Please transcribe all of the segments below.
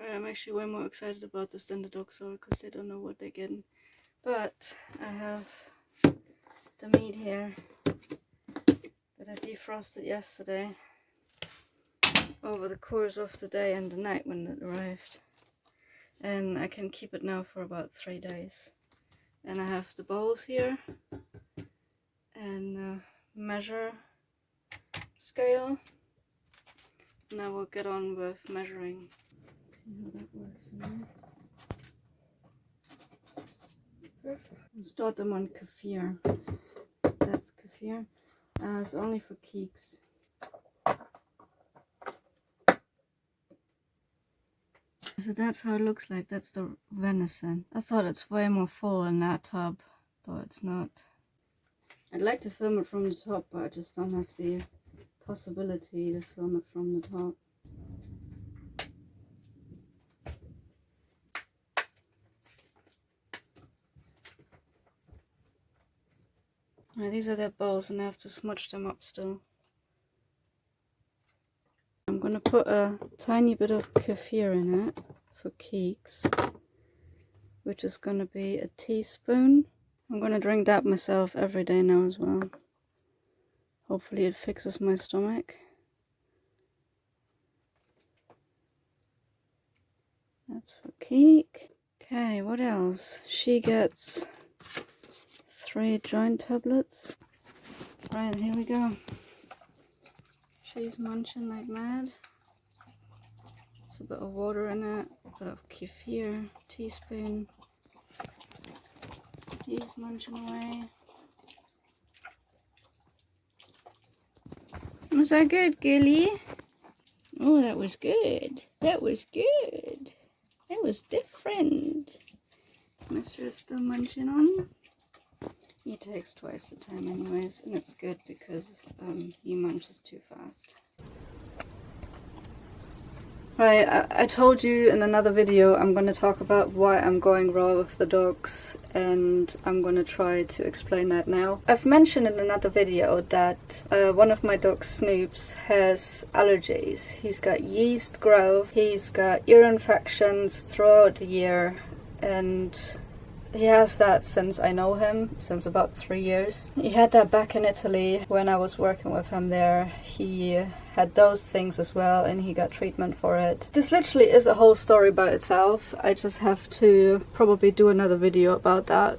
I'm actually way more excited about this than the dogs are because they don't know what they're getting. But I have the meat here that I defrosted yesterday over the course of the day and the night when it arrived. And I can keep it now for about 3 days. And I have the bowls here and measure scale. And I will get on with measuring. See how that works in there. Perfect. And start them on kefir. That's kefir. It's only for keeks. So that's how it looks like. That's the venison. I thought it's way more full in that tub, but it's not. I'd like to film it from the top, but I just don't have the possibility to film it from the top. Right, these are their bowls and I have to smudge them up still. I'm going to put a tiny bit of kefir in it for keeks, which is going to be a teaspoon. I'm going to drink that myself every day now as well. Hopefully it fixes my stomach. That's for keek. Okay, what else? She gets 3 joint tablets. Right, here we go. She's munching like mad. There's a bit of water in it, a bit of kefir, teaspoon. He's munching away. Was that good, Gilly? Oh, that was good. That was good. That was different. Mister is still munching on. He takes twice the time anyways, and it's good because he munches too fast. Right, I told you in another video I'm going to talk about why I'm going raw with the dogs, and I'm going to try to explain that now. I've mentioned in another video that one of my dogs, Snoops, has allergies. He's got yeast growth, he's got ear infections throughout the year, and he has that since I know him, since about 3 years. He had that back in Italy when I was working with him there. He had those things as well and he got treatment for it. This literally is a whole story by itself. I just have to probably do another video about that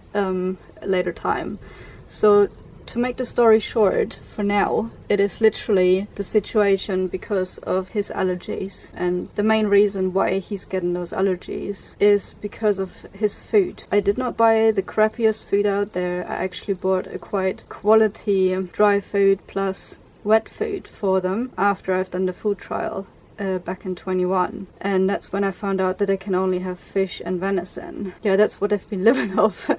later time. So to make the story short, for now, it is literally the situation because of his allergies. And the main reason why he's getting those allergies is because of his food. I did not buy the crappiest food out there. I actually bought a quite quality dry food plus wet food for them after I've done the food trial back in 21. And that's when I found out that I can only have fish and venison. Yeah, that's what I've been living off.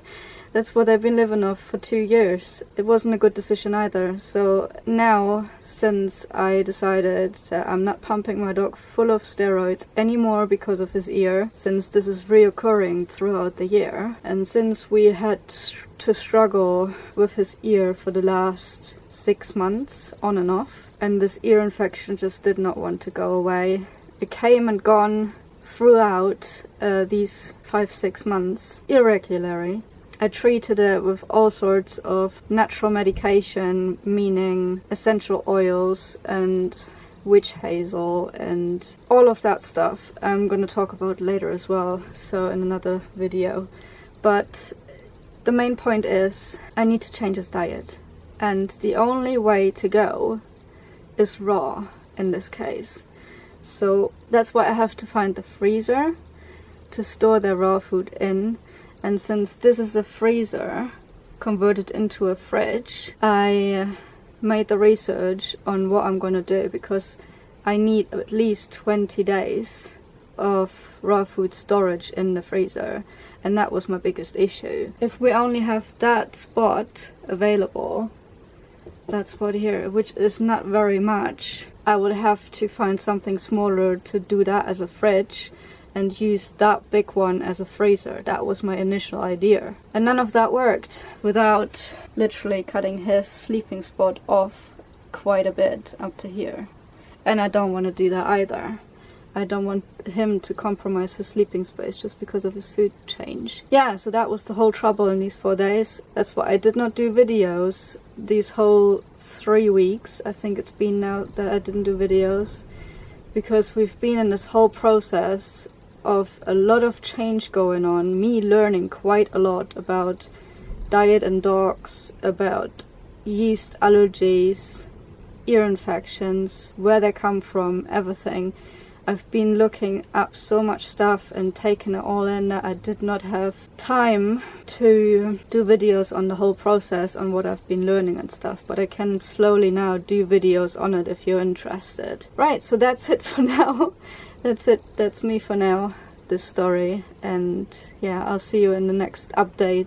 That's what I've been living off for 2 years. It wasn't a good decision either. So now, since I decided that I'm not pumping my dog full of steroids anymore because of his ear, since this is reoccurring throughout the year, and since we had to struggle with his ear for the last 6 months on and off, and this ear infection just did not want to go away. It came and gone throughout these 5-6 months irregularly. I treated it with all sorts of natural medication, meaning essential oils and witch hazel and all of that stuff. I'm going to talk about later as well, so in another video. But the main point is I need to change his diet. And the only way to go is raw in this case. So that's why I have to find the freezer to store their raw food in. And since this is a freezer converted into a fridge, I made the research on what I'm going to do, because I need at least 20 days of raw food storage in the freezer, and that was my biggest issue. If we only have that spot available, that spot here, which is not very much, I would have to find something smaller to do that as a fridge and use that big one as a freezer. That was my initial idea. And none of that worked without literally cutting his sleeping spot off quite a bit up to here. And I don't want to do that either. I don't want him to compromise his sleeping space just because of his food change. Yeah, so that was the whole trouble in these 4 days. That's why I did not do videos these whole 3 weeks. I think it's been now that I didn't do videos, because we've been in this whole process of a lot of change going on, me learning quite a lot about diet and dogs, about yeast allergies, ear infections, where they come from, everything. I've been looking up so much stuff and taking it all in that I did not have time to do videos on the whole process, on what I've been learning and stuff, but I can slowly now do videos on it if you're interested. Right, so that's it for now. That's it, that's me for now, this story, and yeah, I'll see you in the next update.